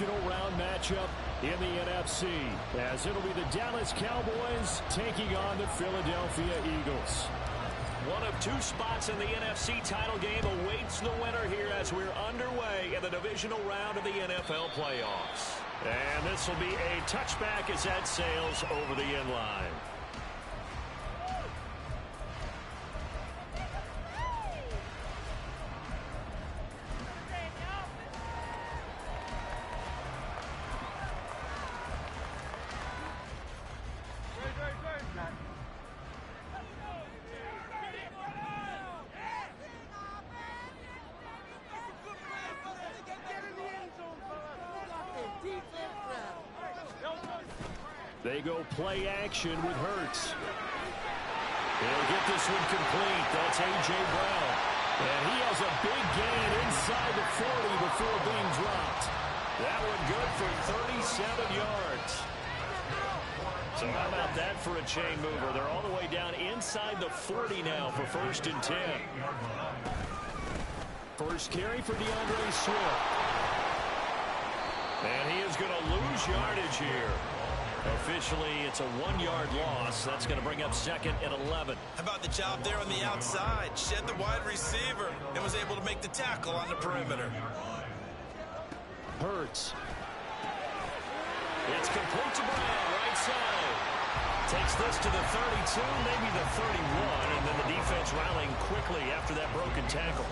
divisional round matchup in the NFC, as it'll be the Dallas Cowboys taking on the Philadelphia Eagles. One of two spots in the NFC title game awaits the winner here as we're underway in the divisional round of the NFL playoffs. And this will be a touchback as that sails over the end line. They go play action with Hurts. He'll get this one complete. That's A.J. Brown. And he has a big gain inside the 40 before being dropped. That one good for 37 yards. So how about that for a chain mover? They're all the way down inside the 40 now for 1st and 10. First carry for DeAndre Swift. And he is going to lose yardage here. Officially, it's a 1-yard loss. That's going to bring up 2nd and 11. How about the job there on the outside? Shed the wide receiver and was able to make the tackle on the perimeter. Hurts. It's complete to Brown, right side. Takes this to the 32, maybe the 31, and then the defense rallying quickly after that broken tackle.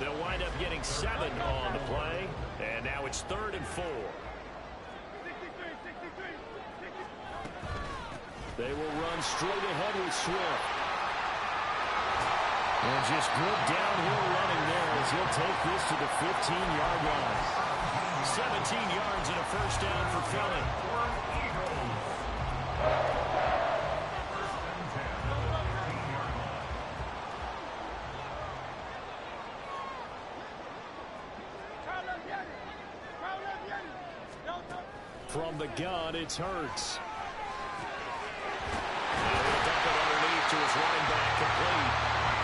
They'll wind up getting 7 on the play, and now it's 3rd and 4. They will run straight ahead with Swift. And just good downhill running there as he'll take this to the 15-yard line. 17 yards and a first down for Philly. From the gun, it's Hurts. To his running back, complete.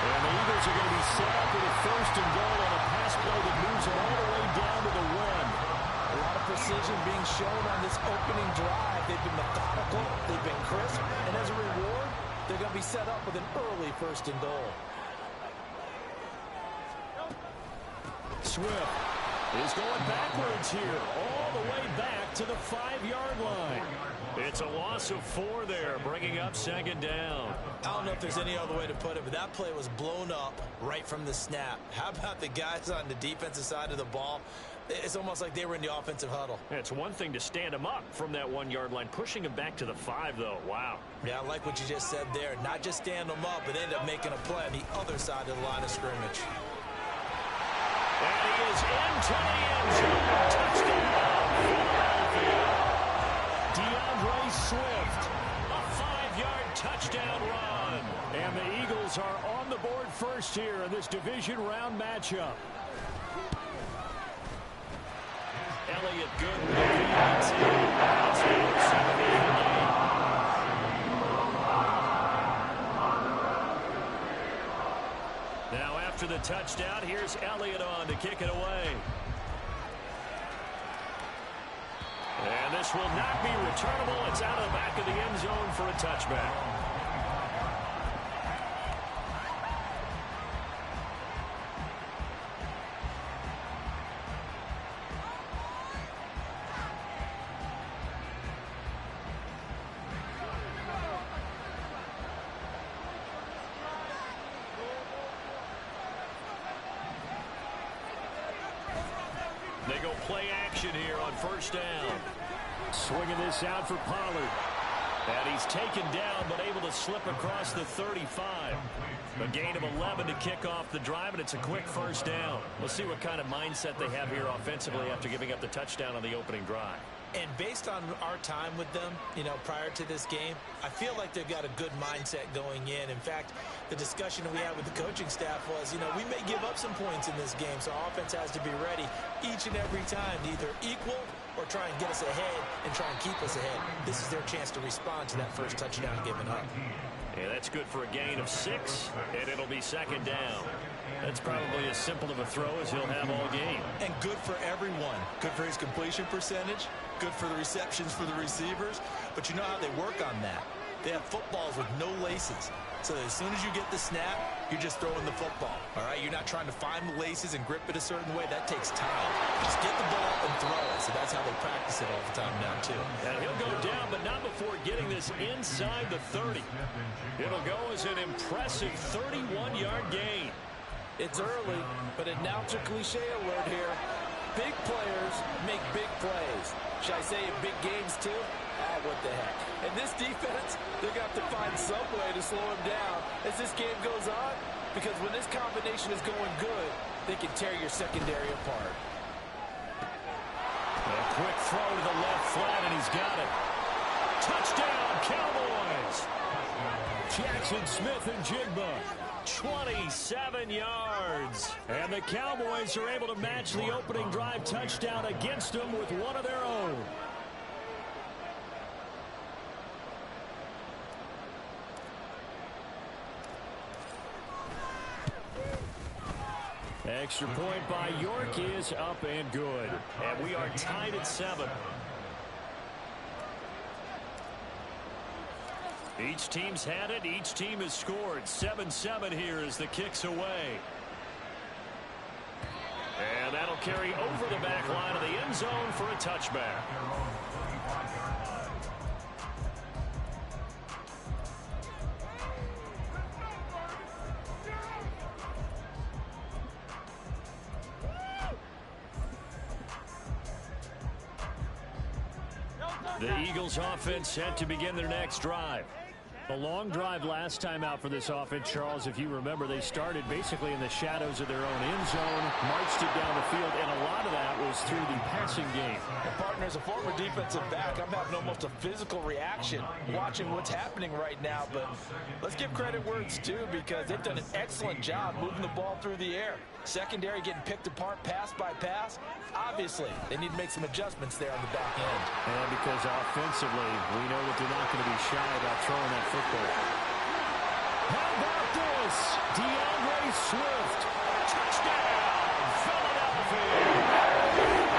And the Eagles are going to be set up with a 1st and goal on a pass play that moves them all the way down to the 1. A lot of precision being shown on this opening drive. They've been methodical, they've been crisp, and as a reward, they're going to be set up with an early 1st and goal. Swift is going backwards here, all the way back to the 5-yard line. It's a loss of 4 there, bringing up 2nd down. I don't know if there's any other way to put it, but that play was blown up right from the snap. How about the guys on the defensive side of the ball? It's almost like they were in the offensive huddle. It's one thing to stand him up from that 1-yard line. Pushing him back to the 5, though. Wow. Yeah, I like what you just said there. Not just stand them up, but end up making a play on the other side of the line of scrimmage. And he is into the end zone. Touchdown, Philadelphia. DeAndre Swift, a 5-yard touchdown run. And the Eagles are on the board first here in this division round matchup. Elliott good with the PAT. Now after the touchdown, here's Elliott on to kick it away. And this will not be returnable. It's out of the back of the end zone for a touchback. They go play action here on 1st down. Swinging this out for Pollard. And he's taken down, but able to slip across the 35. A gain of 11 to kick off the drive, and it's a quick 1st down. We'll see what kind of mindset they have here offensively after giving up the touchdown on the opening drive. And based on our time with them, prior to this game, I feel like they've got a good mindset going in. In fact, the discussion that we had with the coaching staff was, we may give up some points in this game, so our offense has to be ready each and every time to either equal or try and get us ahead and try and keep us ahead. This is their chance to respond to that first touchdown given up. Yeah, that's good for a gain of 6, and it'll be 2nd down. That's probably as simple of a throw as he'll have all game. And good for everyone. Good for his completion percentage. Good for the receptions for the receivers. But you know how they work on that. They have footballs with no laces. So as soon as you get the snap, you're just throwing the football. All right, you're not trying to find the laces and grip it a certain way. That takes time. Just get the ball and throw it. So that's how they practice it all the time now, too. And he'll go down, but not before getting this inside the 30. It'll go as an impressive 31-yard gain. It's early, but announcer cliche alert here. Big players make big plays. Should I say in big games, too? What the heck. And this defense, they're going to have to find some way to slow him down as this game goes on, because when this combination is going good, they can tear your secondary apart. A quick throw to the left flat, and he's got it. Touchdown, Cowboys! Jackson Smith and Jigba. 27 yards. And the Cowboys are able to match the opening drive touchdown against them with one of their own. Extra point by York is up and good. And we are tied at 7. Each team's had it. Each team has scored. 7-7 here as the kick's away. And that'll carry over the back line of the end zone for a touchback. The Eagles offense set to begin their next drive. A long drive last time out for this offense, Charles. If you remember, they started basically in the shadows of their own end zone, marched it down the field, and a lot of that was through the passing game. And partner, as a former defensive back, I'm having almost a physical reaction watching what's happening right now. But let's give credit where it's due, because they've done an excellent job moving the ball through the air. Secondary getting picked apart pass by pass. Obviously, they need to make some adjustments there on the back end. And because offensively, we know that they're not going to be shy about throwing that football. How about this? DeAndre Swift. Touchdown, Philadelphia.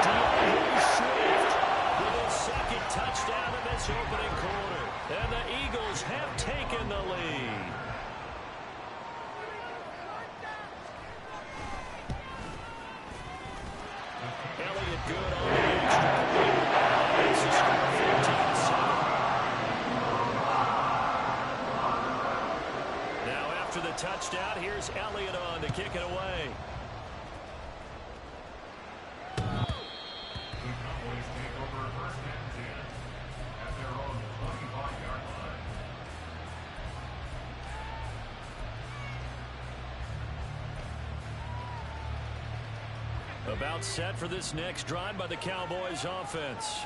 DeAndre Swift with his second touchdown in this opening quarter. And the Eagles have taken the lead. Elliott good on the extra point. It's a score 14-7. Now after the touchdown, here's Elliott on to kick it away. About set for this next drive by the Cowboys offense.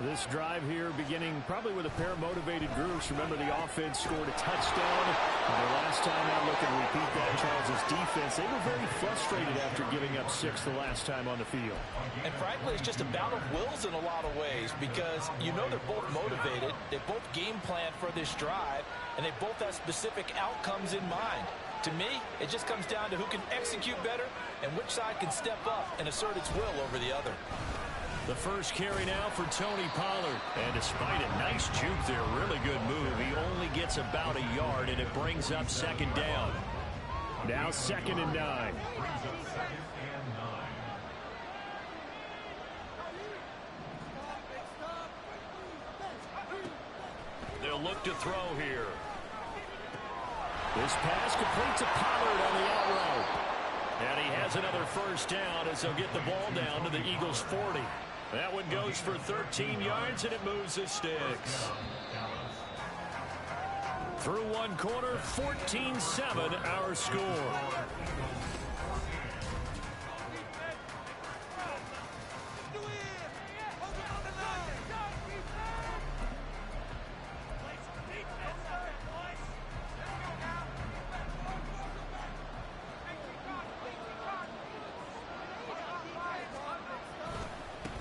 This drive here beginning probably with a pair of motivated groups. Remember, the offense scored a touchdown. The last time out, looking to repeat that, Charles' defense, they were very frustrated after giving up 6 the last time on the field. And frankly, it's just a bout of wills in a lot of ways, because you know they're both motivated. They both game plan for this drive, and they both have specific outcomes in mind. To me, it just comes down to who can execute better and which side can step up and assert its will over the other. The first carry now for Tony Pollard. And despite a nice juke there, really good move, he only gets about a yard, and it brings up second down. Now 2nd and 9. They'll look to throw here. This pass complete to Pollard on the out route. And he has another first down as they'll get the ball down to the Eagles' 40. That one goes for 13 yards, and it moves the sticks. Through one quarter, 14-7 our score.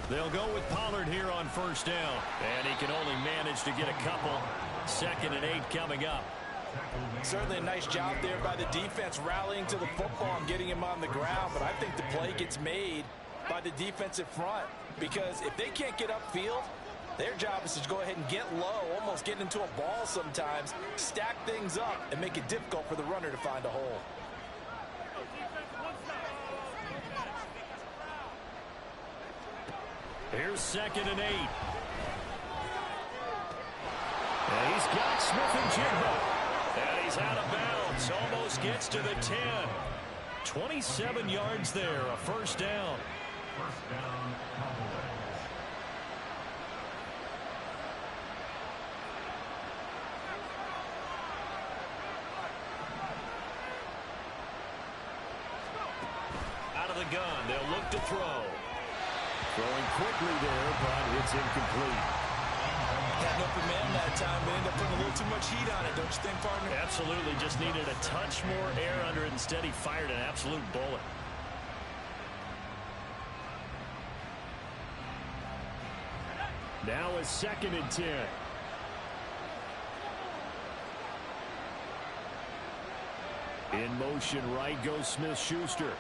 They'll go with Pollard here on first down. And he can only manage to get a couple. 2nd and 8 coming up. Certainly a nice job there by the defense rallying to the football and getting him on the ground, but I think the play gets made by the defensive front because if they can't get upfield, their job is to go ahead and get low, almost get into a ball sometimes, stack things up, and make it difficult for the runner to find a hole. Here's 2nd and 8. And he's got Smith-Njigba. And he's out of bounds. Almost gets to the 10. 27 yards there, a first down. Out of the gun, they'll look to throw. Throwing quickly there, but it's incomplete. Had an open man that time, but ended up putting a little too much heat on it, don't you think, partner? Absolutely, just needed a touch more air under it. Instead, he fired an absolute bullet. Now is 2nd and 10. In motion, right goes Smith-Schuster.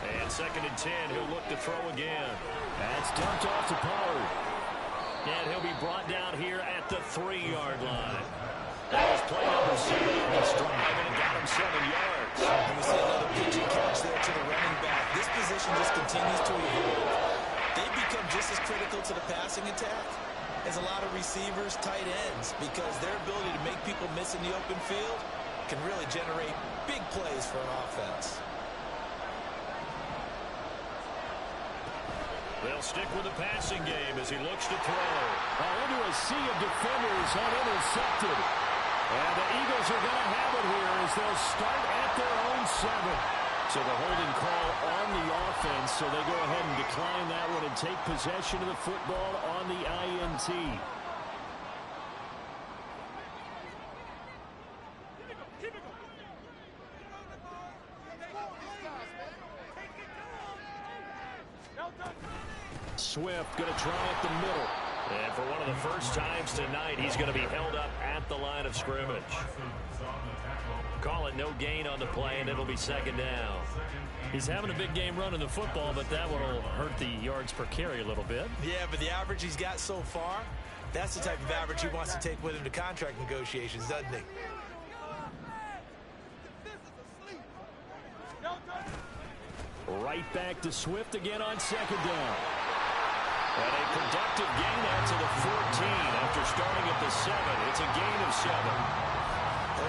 And 2nd and 10, he'll look to throw again. That's dumped off to Pollard. And he'll be brought down here at the 3-yard line. That was play number 7 on this drive, and it got him 7 yards. And we see another pitch and catch there to the running back. This position just continues to evolve. They become just as critical to the passing attack as a lot of receivers, tight ends, because their ability to make people miss in the open field can really generate big plays for an offense. They'll stick with the passing game as he looks to throw. Into a sea of defenders, unintercepted. And the Eagles are going to have it here as they'll start at their own 7. So the holding call on the offense, so they go ahead and decline that one and take possession of the football on the INT. Swift going to try at the middle. And for one of the first times tonight, he's going to be held up at the line of scrimmage. Call it no gain on the play, and it'll be 2nd down. He's having a big game running the football, but that one will hurt the yards per carry a little bit. Yeah, but the average he's got so far, that's the type of average he wants to take with him to contract negotiations, doesn't he? Right back to Swift again on 2nd down. And a productive gain out to the 14 after starting at the 7. It's a gain of 7.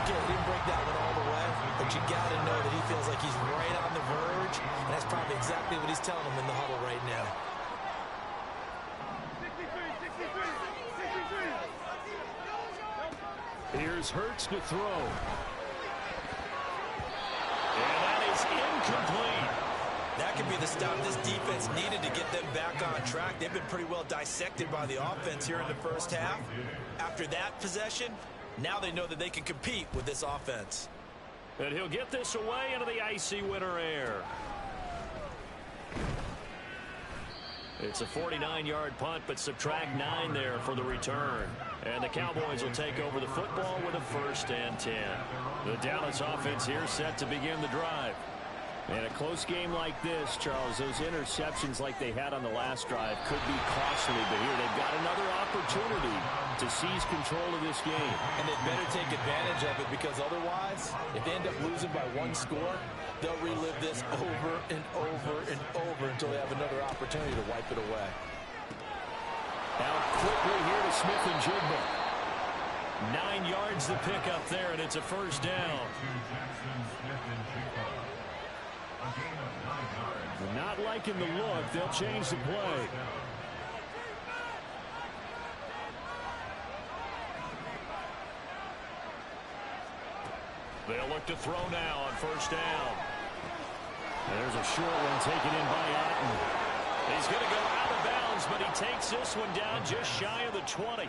Okay, he didn't break that one all the way, but you got to know that he feels like he's right on the verge, and that's probably exactly what he's telling him in the huddle right now. Here's Hurts to throw. And that is incomplete. That could be the stop this defense needed to get them back on track. They've been pretty well dissected by the offense here in the first half. After that possession, now they know that they can compete with this offense. And he'll get this away into the icy winter air. It's a 49-yard punt, but subtract 9 there for the return. And the Cowboys will take over the football with a 1st and 10. The Dallas offense here set to begin the drive. And a close game like this, Charles, those interceptions like they had on the last drive could be costly. But here they've got another opportunity to seize control of this game. And they better take advantage of it, because otherwise, if they end up losing by 1 score, they'll relive this over and over and over until they have another opportunity to wipe it away. Out quickly here to Smith-Njigba. 9 yards the pick up there, and it's a 1st down. Not liking the look. They'll change the play. They'll look to throw now on 1st down. There's a short one taken in by Otten. He's going to go out of bounds, but he takes this one down just shy of the 20.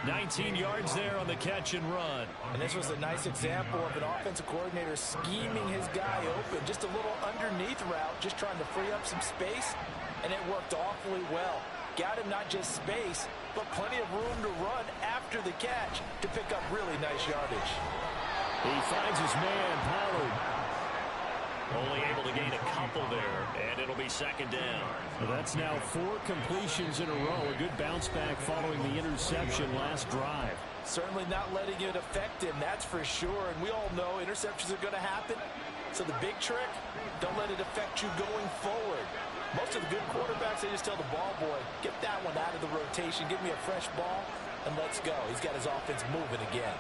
19 yards there on the catch and run. And this was a nice example of an offensive coordinator scheming his guy open. Just a little underneath route, just trying to free up some space, and it worked awfully well. got him not just space, but plenty of room to run after the catch to pick up really nice yardage. He finds his man, Pollard. Only able to gain a couple there, and it'll be second down. Well, that's now 4 completions in a row. A good bounce back following the interception last drive. Certainly not letting it affect him, that's for sure. And we all know interceptions are going to happen. So the big trick, don't let it affect you going forward. Most of the good quarterbacks, they just tell the ball boy, get that one out of the rotation, give me a fresh ball, and let's go. He's got his offense moving again.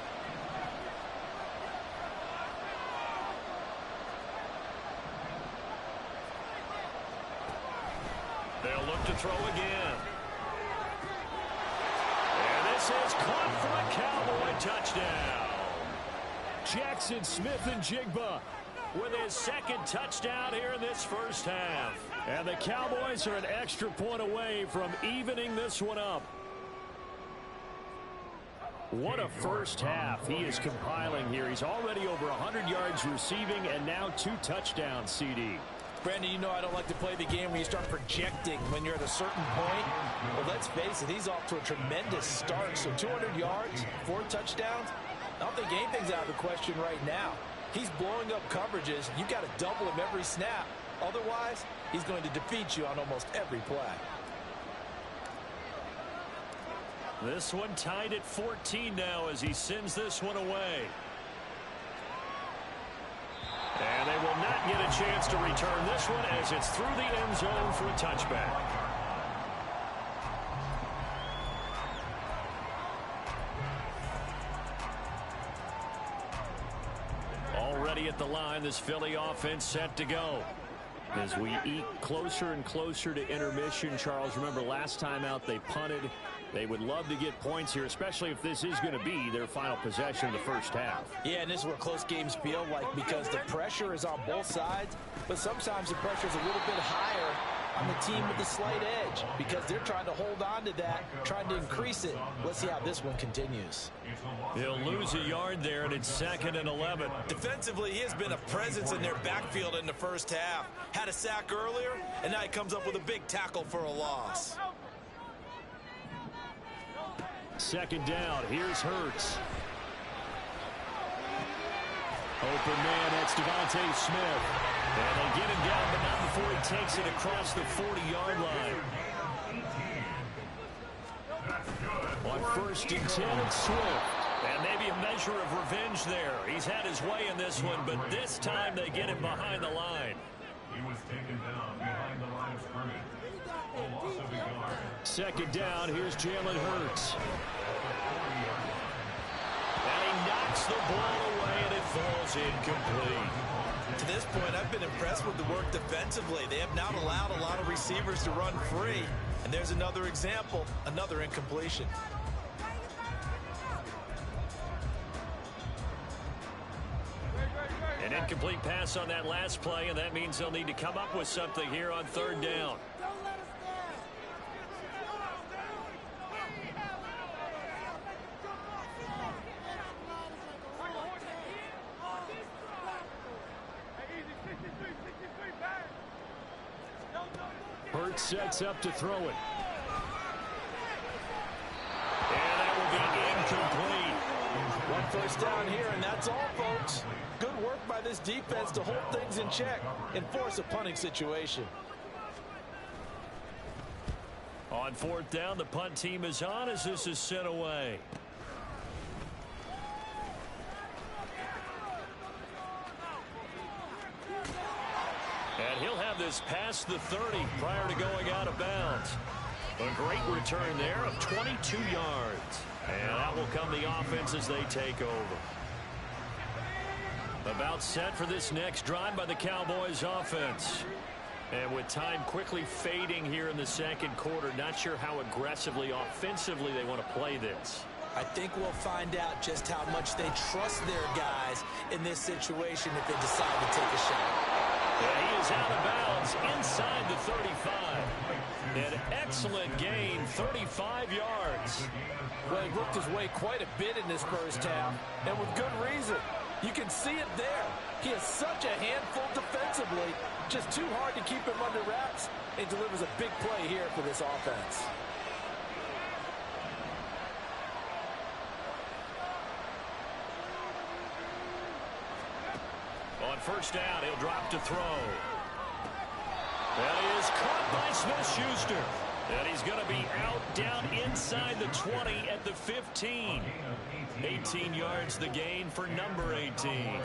They'll look to throw again. And this is caught for a Cowboy touchdown. Jackson Smith-Njigba with his second touchdown here in this first half. And the Cowboys are an extra point away from evening this one up. What a first half he is compiling here. He's already over 100 yards receiving and now 2 touchdowns, CD. Brandon, you know I don't like to play the game where you start projecting when you're at a certain point. Well, let's face it, he's off to a tremendous start. So 200 yards, 4 touchdowns. I don't think anything's out of the question right now. He's blowing up coverages. You've got to double him every snap. Otherwise, he's going to defeat you on almost every play. This one tied at 14 now as he sends this one away. And they will not get a chance to return this one as it's through the end zone for a touchback. Already at the line, this Philly offense set to go. As we eke closer and closer to intermission, Charles, remember last time out they punted. They would love to get points here, especially if this is going to be their final possession of the first half. Yeah, and this is what close games feel like because the pressure is on both sides, but sometimes the pressure is a little bit higher on the team with the slight edge because they're trying to hold on to that, trying to increase it. Let's see how this one continues. He'll lose a yard there, and it's 2nd and 11. Defensively, he has been a presence in their backfield in the first half. Had a sack earlier, and now he comes up with a big tackle for a loss. 2nd down. Here's Hurts. Open man, that's Devontae Smith. And they get him down, but not before he takes it across the 40-yard line. On 1st and 10, it's Swift. And maybe a measure of revenge there. He's had his way in this one, but this time they get him behind the line. He was taken down behind the line of scrimmage. A loss of a yard. 2nd down, here's Jalen Hurts. And he knocks the ball away, and it falls incomplete. To this point, I've been impressed with the work defensively. They have not allowed a lot of receivers to run free. And there's another example, another incompletion. An incomplete pass on that last play, and that means they'll need to come up with something here on 3rd down. Hurts sets up to throw it. And that will be incomplete. 1 first down here, and that's all, folks. Good work by this defense to hold things in check and force a punting situation. On 4th down, the punt team is on as this is sent away. And he'll have this past the 30 prior to going out of bounds. A great return there of 22 yards. And that will come the offense as they take over. About set for this next drive by the Cowboys offense. And with time quickly fading here in the 2nd quarter, not sure how aggressively, offensively they want to play this. I think we'll find out just how much they trust their guys in this situation if they decide to take a shot. And he is out of bounds inside the 35. An excellent gain, 35 yards. Well, he worked his way quite a bit in this first half, and with good reason. You can see it there. He is such a handful defensively, Just too hard to keep him under wraps. He delivers a big play here for this offense. On first down, he'll drop to throw. That is caught by Smith-Schuster. And he's going to be out down inside the 20 at the 15. 18 yards the gain for number 18.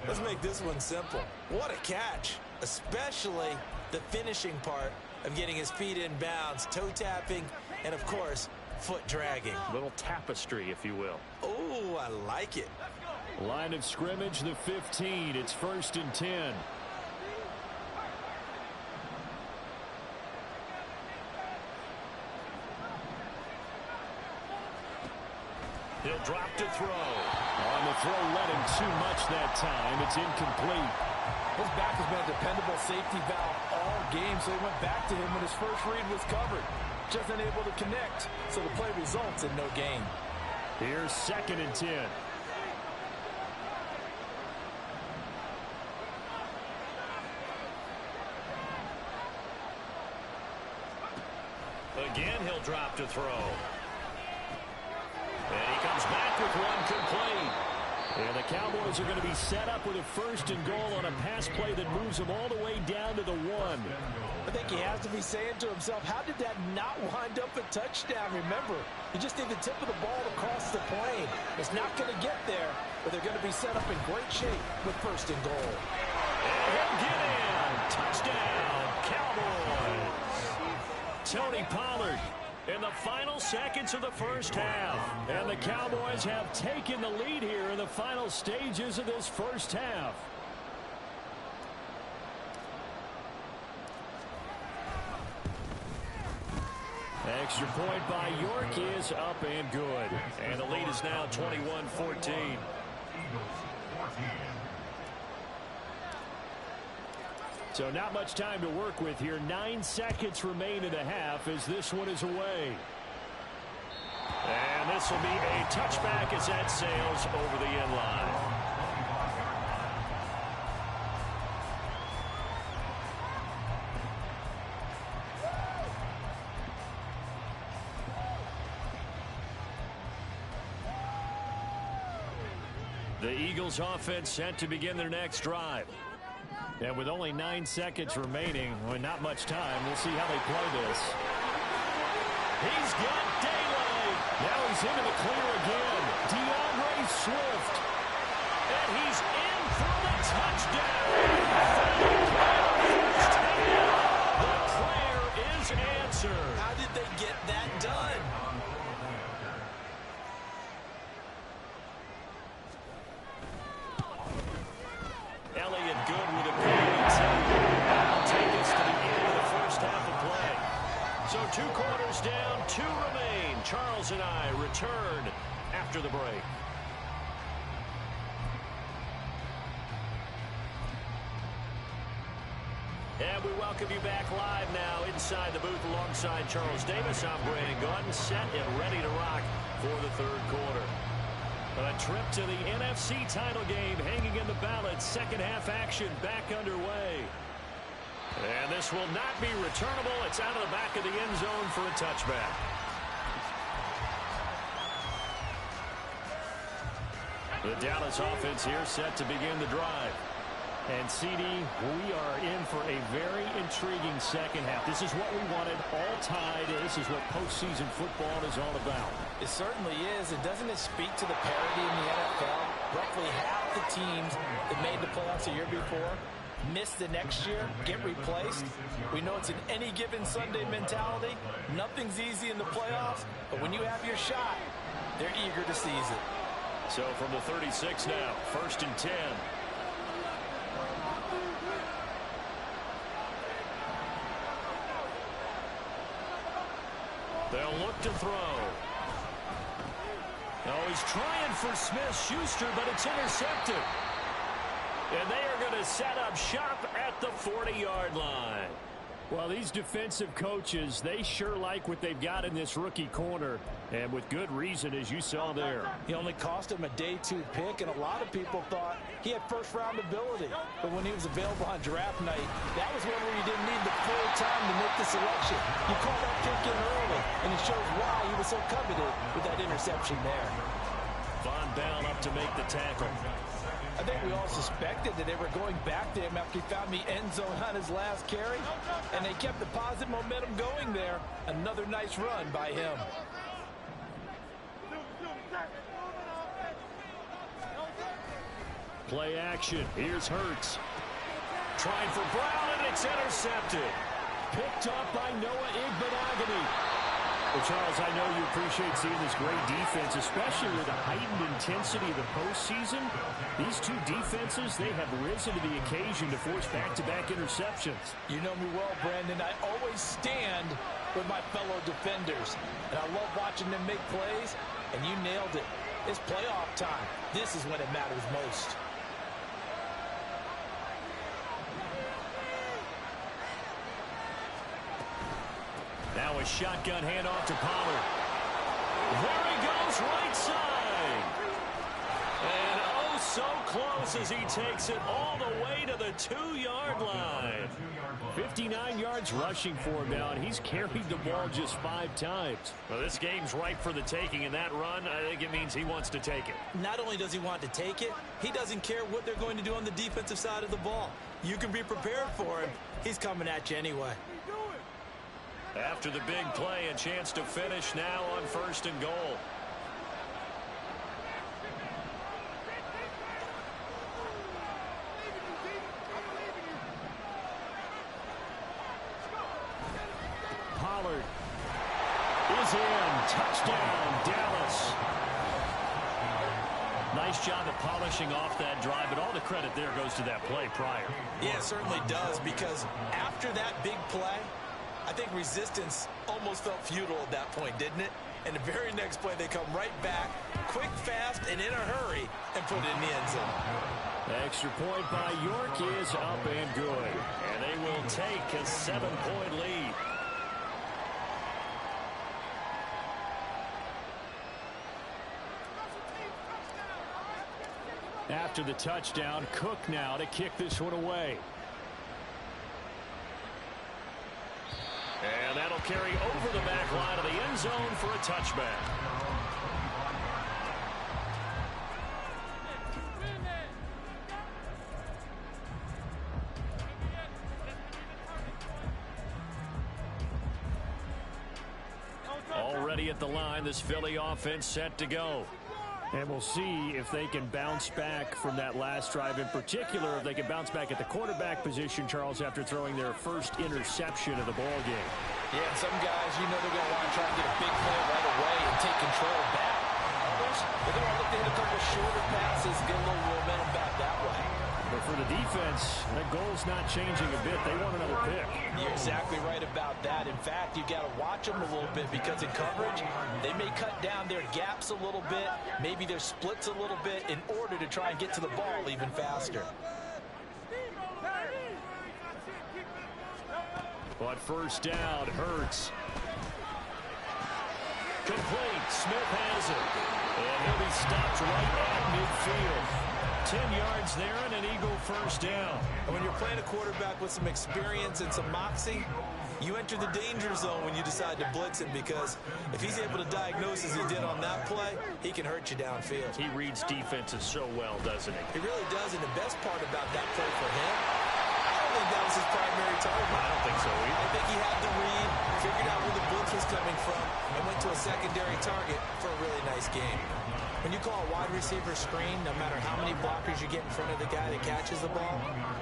Let's make this one simple. What a catch, especially the finishing part of getting his feet in bounds, toe tapping, and of course, foot dragging. Little tapestry, if you will. Oh, I like it. Line of scrimmage, the 15. It's 1st and 10. He'll drop to throw. On the throw, led him too much that time. It's incomplete. His back has been a dependable safety valve all game, so he went back to him when his first read was covered. Just unable to connect, so the play results in no gain. Here's 2nd and 10. Again, he'll drop to throw. And he comes back with one complete. And the Cowboys are going to be set up with a 1st and goal on a pass play that moves them all the way down to the 1. I think he has to be saying to himself, how did that not wind up a touchdown? Remember, you just need the tip of the ball to cross the plane. It's not going to get there, but they're going to be set up in great shape with 1st and goal. And he'll get in. Touchdown, Cowboys. Tony Pollard in the final seconds of the first half. And the Cowboys have taken the lead here in the final stages of this first half. Extra point by York is up and good. And the lead is now 21-14. So not much time to work with here. 9 seconds remain in the half as this one is away. And this will be a touchback as that sails over the end line. The Eagles offense set to begin their next drive. And with only 9 seconds remaining, well, not much time, we'll see how they play this. He's got daylight. Now he's into the clear again. DeAndre Swift. And he's in for the touchdown. The prayer is answered. How did they get that done? Elliott good with a I'll take us to the end of the first half of play. So 2 quarters down, 2 remain. Charles and I return after the break. And we welcome you back live now inside the booth alongside Charles Davis. I'm Brandon Gordon, set and ready to rock for the 3rd quarter. A trip to the NFC title game hanging in the balance. Second half action back underway. And this will not be returnable. It's out of the back of the end zone for a touchback. The Dallas offense here set to begin the drive. And CD, we are in for a very intriguing second half. This is what we wanted, all tied. This is what postseason football is all about. It certainly is. And doesn't it speak to the parity in the NFL? Roughly half the teams that made the playoffs a year before miss the next year, get replaced. We know it's an any given Sunday mentality. Nothing's easy in the playoffs, but when you have your shot, they're eager to seize it. So from the 36 now, 1st and 10. They'll look to throw. Oh, he's trying for Smith-Schuster, but it's intercepted. And they are going to set up shop at the 40-yard line. Well, these defensive coaches, they sure like what they've got in this rookie corner, and with good reason, as you saw there. He only cost him a day 2 pick, and a lot of people thought he had first-round ability. But when he was available on draft night, that was one where you didn't need the full time to make the selection. You called that pick in early, and it shows why he was so coveted with that interception there. Von Bell up to make the tackle. I think we all suspected that they were going back to him after he found the end zone on his last carry, and they kept the positive momentum going there. Another nice run by him. Play action. Here's Hurts. Trying for Brown, and it's intercepted. Picked up by Noah Igbenogany. Well, Charles, I know you appreciate seeing this great defense, especially with the heightened intensity of the postseason. These two defenses, they have risen to the occasion to force back-to-back interceptions. You know me well, Brandon. I always stand with my fellow defenders, and I love watching them make plays, and you nailed it. It's playoff time. This is when it matters most. Now a shotgun handoff to Pollard. There he goes, right side. And oh, so close as he takes it all the way to the 2-yard line. 59 yards rushing for him now, and he's carried the ball just 5 times. Well, this game's ripe for the taking, and that run, I think it means he wants to take it. Not only does he want to take it, he doesn't care what they're going to do on the defensive side of the ball. You can be prepared for him. He's coming at you anyway. After the big play, a chance to finish now on 1st and goal. Pollard is in. Touchdown, Dallas. Nice job of polishing off that drive, but all the credit there goes to that play prior. Yeah, it certainly does, because after that big play, I think resistance almost felt futile at that point, didn't it? And the very next play, they come right back, quick, fast, and in a hurry, and put it in the end zone. The extra point by York is up and good. And they will take a 7-point lead. After the touchdown, Cook now to kick this one away. And that'll carry over the back line of the end zone for a touchback. Already at the line, this Philly offense set to go. And we'll see if they can bounce back from that last drive in particular, if they can bounce back at the quarterback position, Charles, after throwing their first interception of the ball game. Yeah, and some guys, you know they're going to want to try and get a big play right away and take control back. Others, they're going to look to hit a couple shorter passes, get a little momentum back that way. But for the defense, that goal's not changing a bit. They want another pick. You're exactly right about that. In fact, you've got to watch them a little bit, because in coverage, they may cut down their gaps a little bit, maybe their splits a little bit, in order to try and get to the ball even faster. But first down, Hurts. Complete. Smith has it. And he'll be stopped right at midfield. 10 yards there and an Eagle first down. And when you're playing a quarterback with some experience and some moxie, you enter the danger zone when you decide to blitz him, because if he's able to diagnose as he did on that play, he can hurt you downfield. He reads defenses so well, doesn't he? He really does, and the best part about that play for him, I don't think that was his primary target. I don't think so either. I think he had to read, figured out where the blitz was coming from, and went to a secondary target for a really nice game. When you call a wide receiver screen, no matter how many blockers you get in front of the guy that catches the ball,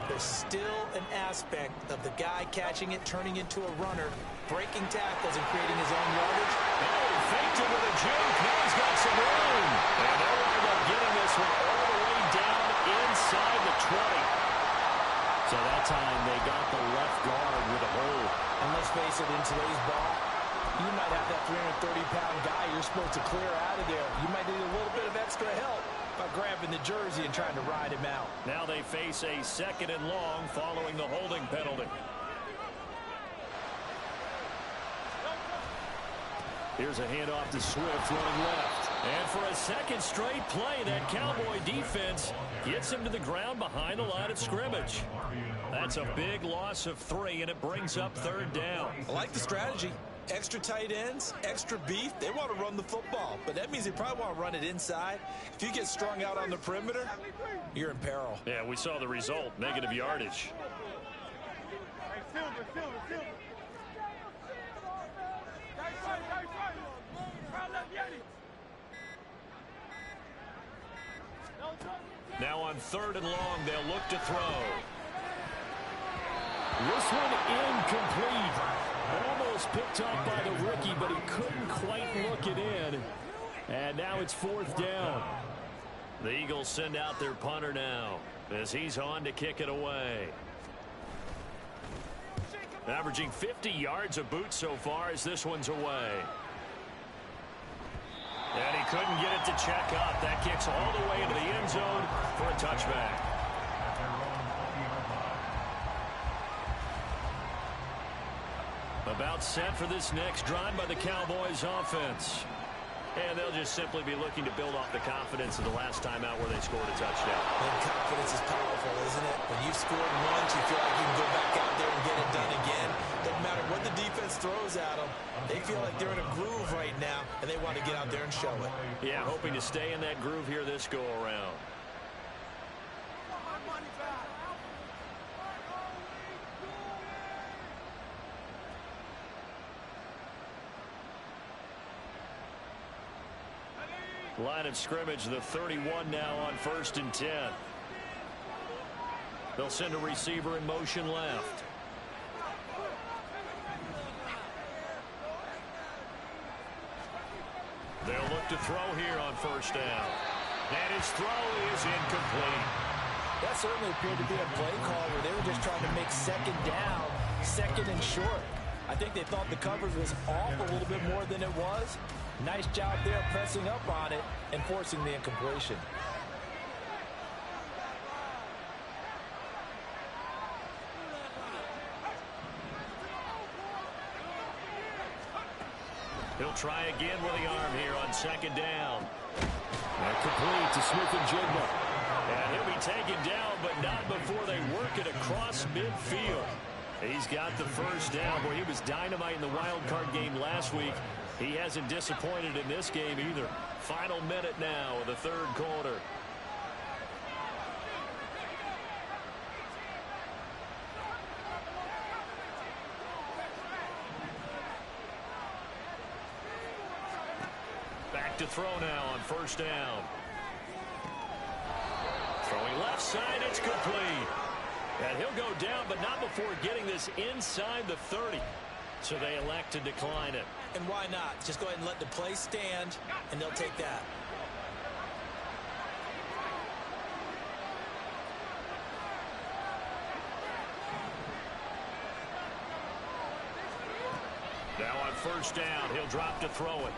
there's still an aspect of the guy catching it, turning into a runner, breaking tackles, and creating his own yardage. Oh, faked it with a juke. Now he's got some room. And they'll wind up getting this one all the way down inside the 20. So that time they got the left guard with a hold. And let's face it, in today's ball, you might have that 330-pound guy you're supposed to clear out of there. You might need a little bit of extra help by grabbing the jersey and trying to ride him out. Now they face a 2nd and long following the holding penalty. Here's a handoff to Swift running left. And for a second straight play, that Cowboy defense gets him to the ground behind the line of scrimmage. That's a big loss of 3, and it brings up 3rd down. I like the strategy. Extra tight ends, extra beef. They want to run the football, but that means they probably want to run it inside. If you get strung out on the perimeter, you're in peril. Yeah, we saw the result, negative yardage. Now on 3rd and long, they'll look to throw. This one incomplete. Almost picked up by the rookie, but he couldn't quite look it in. And now it's 4th down. The Eagles send out their punter now as he's on to kick it away. Averaging 50 yards a boot so far as this one's away. And he couldn't get it to check up. That kicks all the way into the end zone for a touchback. About set for this next drive by the Cowboys offense. And they'll just simply be looking to build off the confidence of the last time out where they scored a touchdown. And confidence is powerful, isn't it? When you've scored once, you feel like you can go back out there and get it done again. Doesn't matter what the defense throws at them. They feel like they're in a groove right now, and they want to get out there and show it. Yeah, hoping to stay in that groove here this go-around. Line of scrimmage, the 31 now on 1st and 10. They'll send a receiver in motion left. They'll look to throw here on 1st down. And his throw is incomplete. That certainly appeared to be a play call where they were just trying to make 2nd down, 2nd and short. I think they thought the coverage was off a little bit more than it was. Nice job there pressing up on it and forcing the incompletion. He'll try again with the arm here on 2nd down. And complete to Smith-Njigba. And he'll be taken down, but not before they work it across midfield. He's got the 1st down. Boy, he was dynamite in the wild card game last week. He hasn't disappointed in this game either. Final minute now of the 3rd quarter. Back to throw now on 1st down. Throwing left side, it's complete. And he'll go down, but not before getting this inside the 30. So they elect to decline it. And why not? Just go ahead and let the play stand, and they'll take that. Now on 1st down, he'll drop to throw it.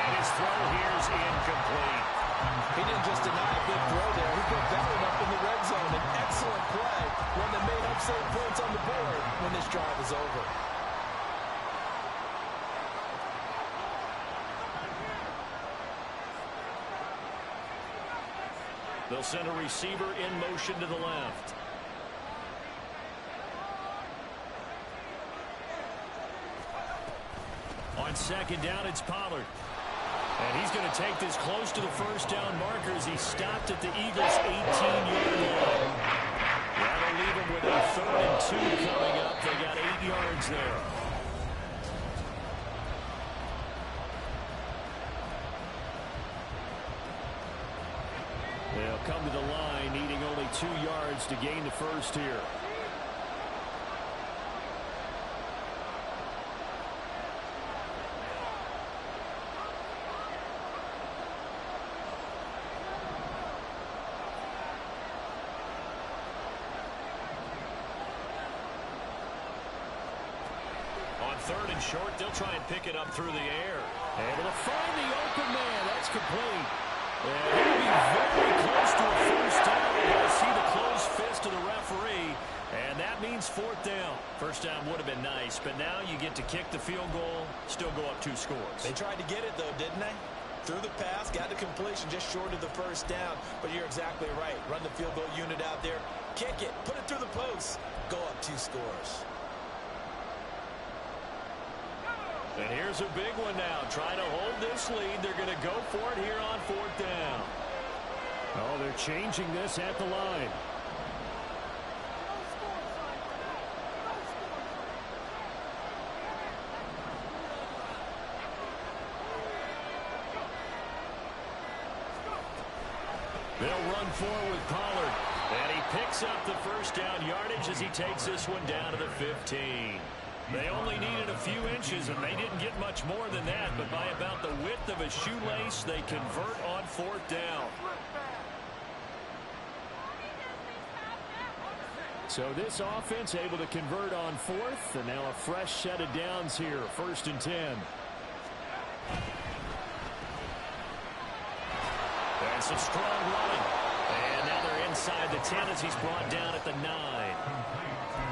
And his throw here is incomplete. He didn't just deny a big throw there. He put that one up in the red zone. An excellent play. One that may help save points on the board when this drive is over. They'll send a receiver in motion to the left. On 2nd down, it's Pollard. And he's going to take this close to the 1st down marker as he stopped at the Eagles' 18-yard line. That'll leave him with a 3rd and 2 coming up. They got 8 yards there. They'll come to the line, needing only 2 yards to gain the 1st here. On 3rd and short, they'll try and pick it up through the air. Able to find the open man. That's complete. And he'll be very close to a 1st down. You're going to see the closed fist of the referee And that means fourth down. First down would have been nice, but now you get to kick the field goal, still go up 2 scores. They tried to get it, though, didn't they? Threw the pass, got the completion just short of the first down. But you're exactly right. Run the field goal unit out there. Kick it. Put it through the post. Go up 2 scores. And here's a big one now. Trying to hold this lead. They're going to go for it here on fourth down. Oh, they're changing this at the line. They'll run forward with Pollard. And he picks up the first down yardage as he takes this one down to the 15. They only needed a few inches, and they didn't get much more than that. But by about the width of a shoelace, they convert on fourth down. So this offense able to convert on fourth, and now a fresh set of downs here, 1st and 10. And some strong running. And now they're inside the 10 as he's brought down at the 9.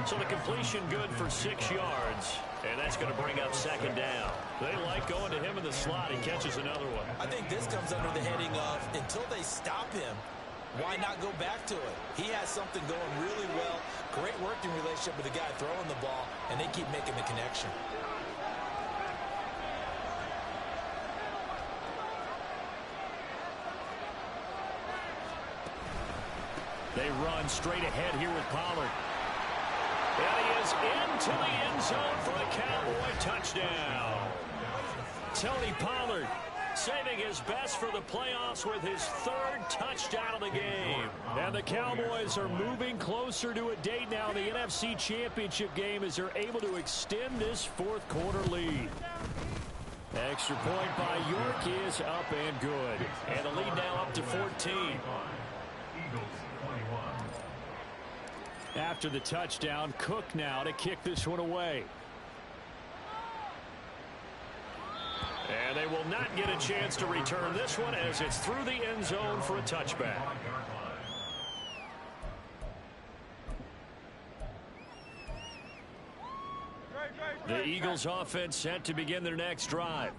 So the completion good for 6 yards. And that's going to bring up second down. They like going to him in the slot. He catches another one. I think this comes under the heading of until they stop him, why not go back to it? He has something going really well. Great working relationship with the guy throwing the ball, and they keep making the connection. They run straight ahead here with Pollard. And he is into the end zone for a Cowboy touchdown. Tony Pollard saving his best for the playoffs with his 3rd touchdown of the game. And the Cowboys are moving closer to a date now in the NFC Championship game as they're able to extend this 4th quarter lead. Extra point by York is up and good. And the lead now up to 14. Eagles 21. After the touchdown, Cook now to kick this one away. And they will not get a chance to return this one as it's through the end zone for a touchback. The Eagles offense set to begin their next drive.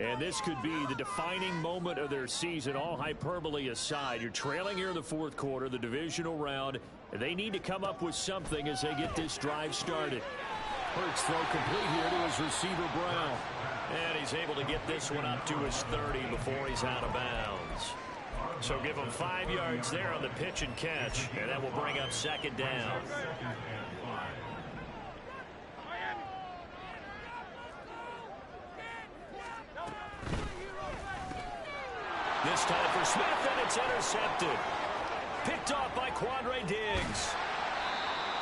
And this could be the defining moment of their season, all hyperbole aside. You're trailing here in the 4th quarter, the divisional round. They need to come up with something as they get this drive started. Hurts throw complete here to his receiver, Brown. And he's able to get this one up to his 30 before he's out of bounds. So give him 5 yards there on the pitch and catch, and that will bring up second down. This time for Smith, and it's intercepted. Picked off by Quandre Diggs.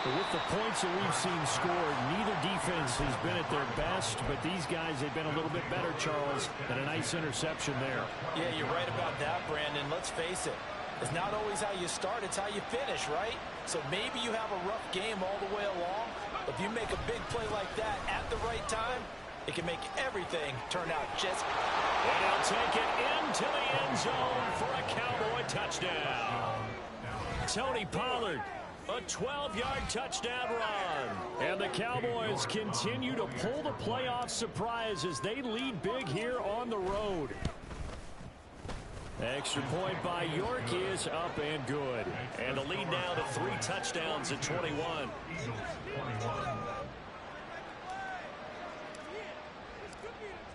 But with the points that we've seen scored, neither defense has been at their best, but these guys have been a little bit better, Charles, and a nice interception there. Yeah, you're right about that, Brandon. Let's face it. It's not always how you start, it's how you finish, right? So maybe you have a rough game all the way along, but if you make a big play like that at the right time, it can make everything turn out just... And he'll take it into the end zone for a Cowboy touchdown. Tony Pollard. A 12-yard touchdown run. And the Cowboys continue to pull the playoff surprise as they lead big here on the road. Extra point by York is up and good. And the lead now to 3 touchdowns at 21. Eagles 21.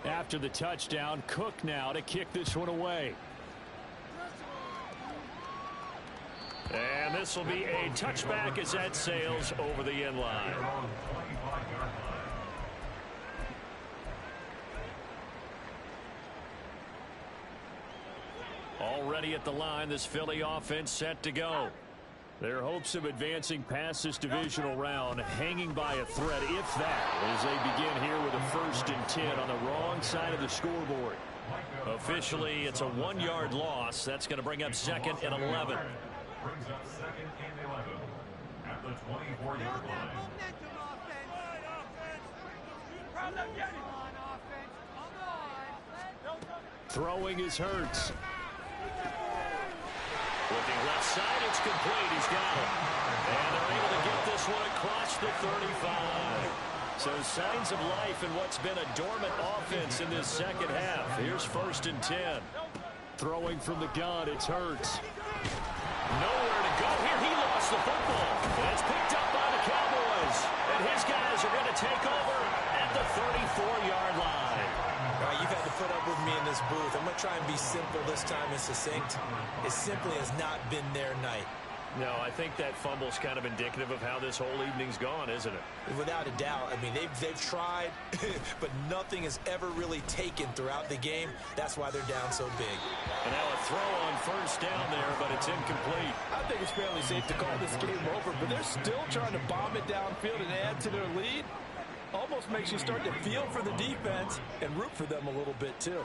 After the touchdown, Cook now to kick this one away. And this will be a touchback as that sails over the end line. Already at the line, this Philly offense set to go. Their hopes of advancing past this divisional round hanging by a thread, if that, as they begin here with a 1st and 10 on the wrong side of the scoreboard. Officially, it's a 1-yard loss. That's going to bring up 2nd and 11. Brings up 2nd and 11 at the 24-yard line. Throwing is Hurts. Looking left side, it's complete. He's got it. And they're able to get this one across the 35. So signs of life in what's been a dormant offense in this second half. Here's 1st and 10. Throwing from the gun, it's Hurts. Nowhere to go here. He lost the football. And it's picked up by the Cowboys. And his guys are going to take over at the 34-yard line. All right, you've had to put up with me in this booth. I'm going to try and be simple this time and succinct. It simply has not been their night. No, I think that fumble's kind of indicative of how this whole evening's gone, isn't it? Without a doubt. I mean, they've tried, but nothing has ever really taken throughout the game. That's why they're down so big. And now a throw on 1st down there, but it's incomplete. I think it's fairly safe to call this game over, but they're still trying to bomb it downfield and add to their lead. Almost makes you start to feel for the defense and root for them a little bit, too.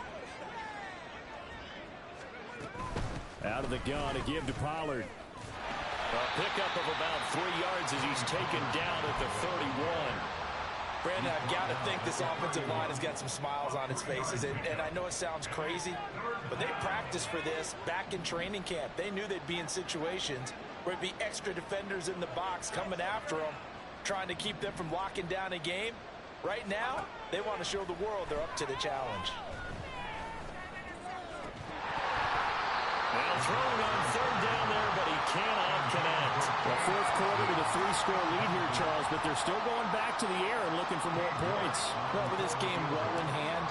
Out of the gun, a give to Pollard. A pickup of about 3 yards as he's taken down at the 31. Brandon, I've got to think this offensive line has got some smiles on its faces. And I know it sounds crazy, but they practiced for this back in training camp. They knew they'd be in situations where it'd be extra defenders in the box coming after them, trying to keep them from locking down a game. Right now, they want to show the world they're up to the challenge. Now thrown on 3rd down there, but he cannot connect. The 4th quarter with a 3-score lead here, Charles, but they're still going back to the air and looking for more points. Well, with this game well in hand,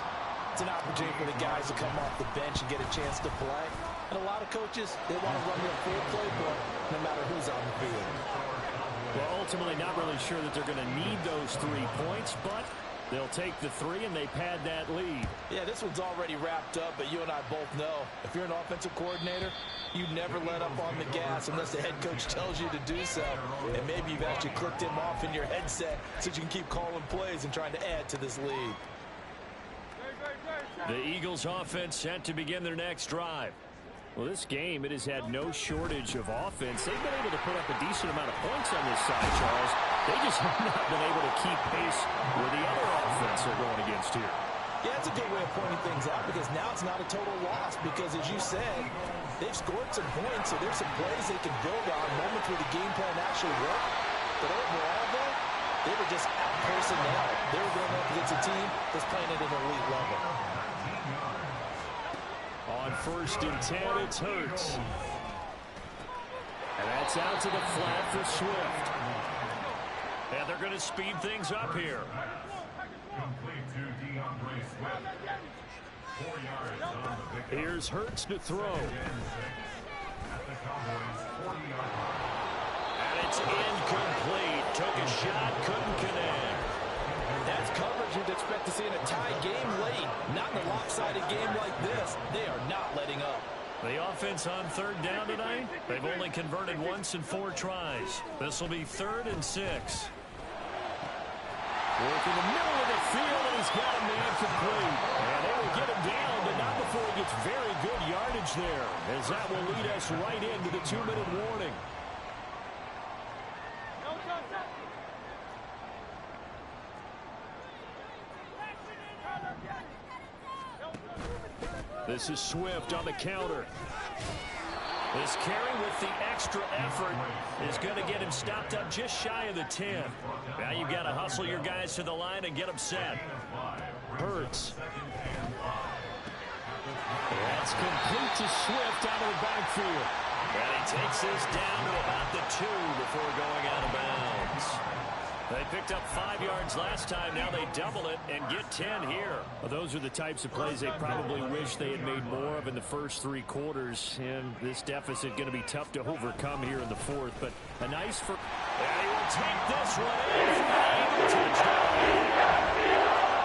it's an opportunity for the guys to come off the bench and get a chance to play. And a lot of coaches, they want to run their full playbook no matter who's on the field. Well, ultimately not really sure that they're going to need those 3 points, but they'll take the 3 and they pad that lead. Yeah, this one's already wrapped up, but you and I both know if you're an offensive coordinator, you never let up on the gas unless the head coach tells you to do so. And maybe you've actually clicked him off in your headset so you can keep calling plays and trying to add to this lead. The Eagles offense set to begin their next drive. Well, this game, it has had no shortage of offense. They've been able to put up a decent amount of points on this side, Charles. They just have not been able to keep pace with the other offense they're going against here. Yeah, it's a good way of pointing things out because now it's not a total loss because, as you said, they've scored some points, so there's some plays they can build on, moments where the game plan actually worked. But overall, though, they were just out-personnel. They were going up against a team that's playing at an elite level. On 1st and 10, it's Hurts. And that's out to the flat for Swift. And they're going to speed things up here. Complete to DeAndre Swift. 4 yards on the pick. Here's Hurts to throw. At the Cowboys 40-yard line. And it's incomplete. Took a shot, couldn't connect. That's coverage you'd expect to see in a tie game late. Not in a lopsided game like this. They are not letting up. The offense on 3rd down tonight, they've only converted once in 4 tries. This will be 3rd and 6. Work in the middle of the field, and he's got a man complete. And they will get him down, but not before he gets very good yardage there, as that will lead us right into the 2-minute warning. This is Swift on the counter. This carry with the extra effort is going to get him stopped up just shy of the 10. Now you've got to hustle your guys to the line and get them set. Hurts. That's complete to Swift out of the backfield. And he takes this down to about the 2 before going out of bounds. They picked up 5 yards last time. Now they double it and get 10 here. Well, those are the types of plays they probably wish they had made more of in the first 3 quarters. And this deficit going to be tough to overcome here in the 4th. But a nice for. And he will take this one in for the Eagle touchdown.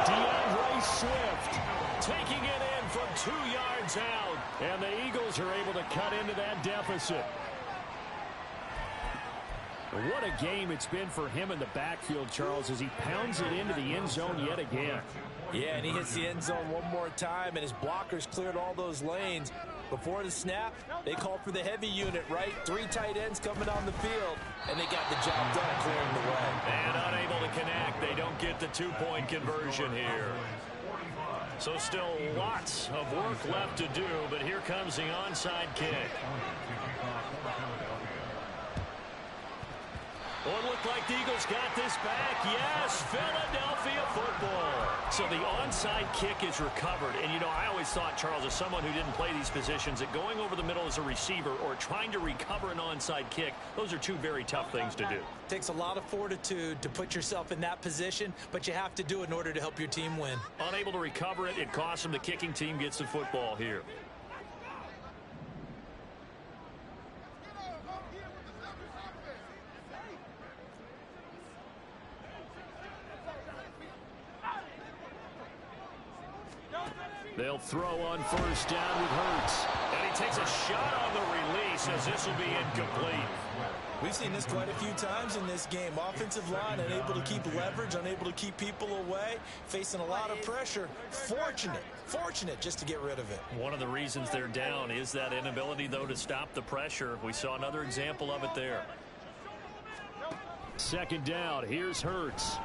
DeAndre Swift Taking it in from 2 yards out. And the Eagles are able to cut into that deficit. What a game it's been for him in the backfield, Charles, as he pounds it into the end zone yet again. Yeah, and he hits the end zone one more time, and his blockers cleared all those lanes. Before the snap, they called for the heavy unit, right? 3 tight ends coming on the field, and they got the job done clearing the way. And unable to connect. They don't get the 2-point conversion here. So still lots of work left to do, but here comes the onside kick. look like the Eagles got this back. Yes, Philadelphia football. So the onside kick is recovered. And, you know, I always thought, Charles, as someone who didn't play these positions, that going over the middle as a receiver or trying to recover an onside kick, those are two very tough things to do. Takes a lot of fortitude to put yourself in that position, but you have to do it in order to help your team win. Unable to recover it, it costs them. The kicking team gets the football here. They'll throw on first down with Hurts. And he takes a shot on the release as this will be incomplete. We've seen this quite a few times in this game. Offensive line unable to keep leverage, unable to keep people away, facing a lot of pressure. Fortunate just to get rid of it. One of the reasons they're down is that inability, though, to stop the pressure. We saw another example of it there. Second down. Here's Hurts.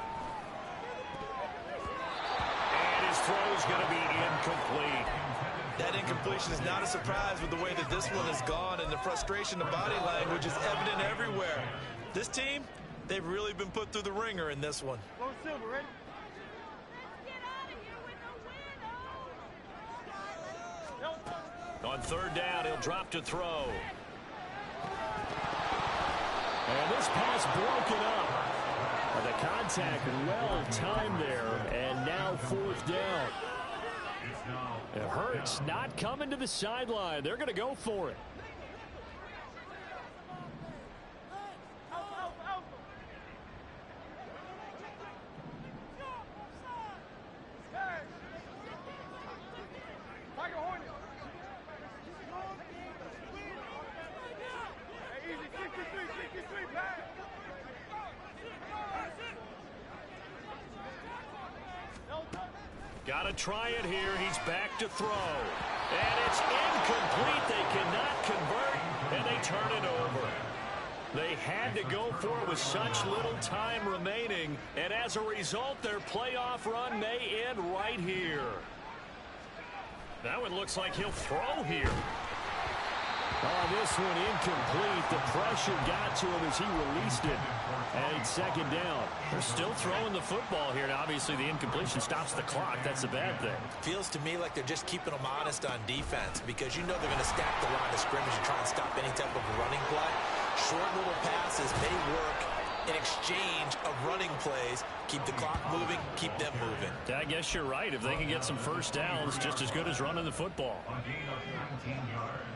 And his throw's going to be incomplete. That incompletion is not a surprise with the way that this one has gone, and the frustration, the body language is evident everywhere. This team, they've really been put through the ringer in this one. On third down, he'll drop to throw. And this pass broken up. The contact well timed there, and now fourth down. It hurts not coming to the sideline. They're going to go for it. Got to try it here. He's back to throw. And it's incomplete. They cannot convert, and they turn it over. They had to go for it with such little time remaining, and as a result, their playoff run may end right here. That one looks like he'll throw here. Oh, this one incomplete. The pressure got to him as he released it. And it's second down. They're still throwing the football here. And obviously, the incompletion stops the clock. That's a bad thing. Feels to me like they're just keeping them honest on defense, because you know they're going to stack the line of scrimmage and try and stop any type of running play. Short little passes may work in exchange of running plays. Keep the clock moving, keep them moving. I guess you're right. If they can get some first downs, just as good as running the football. A gain of 19 yards.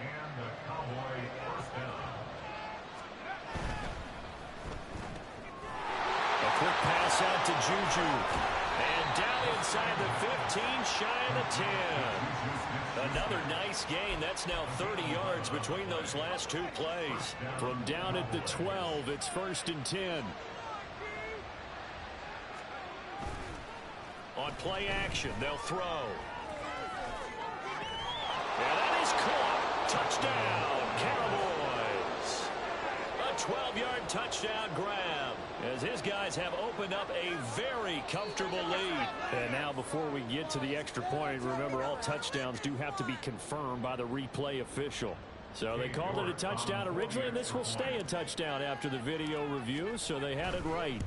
And the Cowboys first down. A quick pass out to Juju. And down inside the 15, shy of the 10. Another nice gain. That's now 30 yards between those last two plays. From down at the 12, it's first and 10. On play action, they'll throw. And that is caught. Touchdown, Cowboys. A 12-yard touchdown grab, as his guys have opened up a very comfortable lead. And now before we get to the extra point, remember all touchdowns do have to be confirmed by the replay official. So they called it a touchdown originally, and this will stay a touchdown after the video review, so they had it right.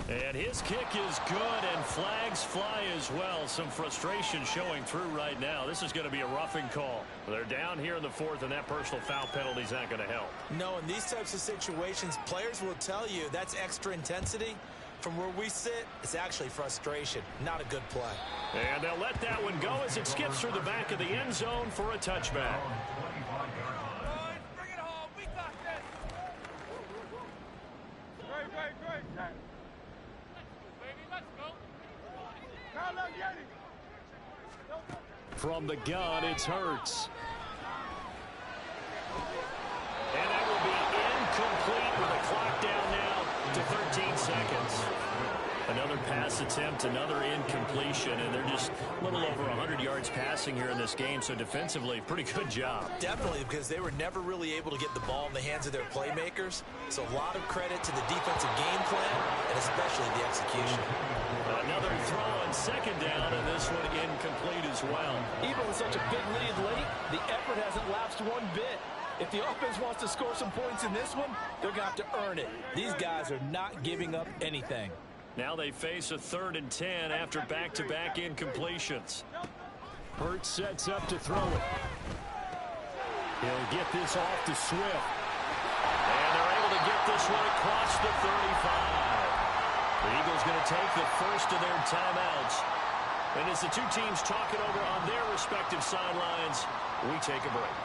And his kick is good, and flags fly as well. Some frustration showing through right now. This is going to be a roughing call. They're down here in the fourth, and that personal foul penalty is not going to help. No, in these types of situations, players will tell you that's extra intensity. From where we sit, it's actually frustration, not a good play. And they'll let that one go as it skips through the back of the end zone for a touchback. Bring it home. We got this. Great. From the gun, it's Hurts. And that will be incomplete with the clock down now to 13 seconds. Another pass attempt, another incompletion, and they're just a little over 100 yards passing here in this game, so defensively, pretty good job. Definitely, because they were never really able to get the ball in the hands of their playmakers, so a lot of credit to the defensive game plan, and especially the execution. Another throw on second down, and this one incomplete as well. Even with such a big lead late, the effort hasn't lapsed one bit. If the offense wants to score some points in this one, they're going to have to earn it. These guys are not giving up anything. Now they face a 3rd and 10 after back-to-back incompletions. Hurts sets up to throw it. He'll get this off to Swift. And they're able to get this one across the 35. The Eagles going to take the first of their timeouts. And as the two teams talk it over on their respective sidelines, we take a break.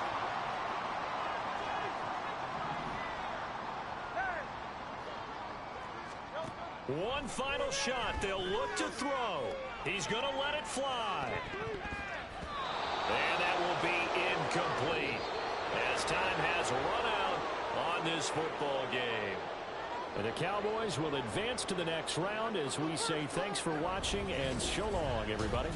One final shot. They'll look to throw. He's going to let it fly. And that will be incomplete as time has run out on this football game. And the Cowboys will advance to the next round as we say thanks for watching and so long, everybody.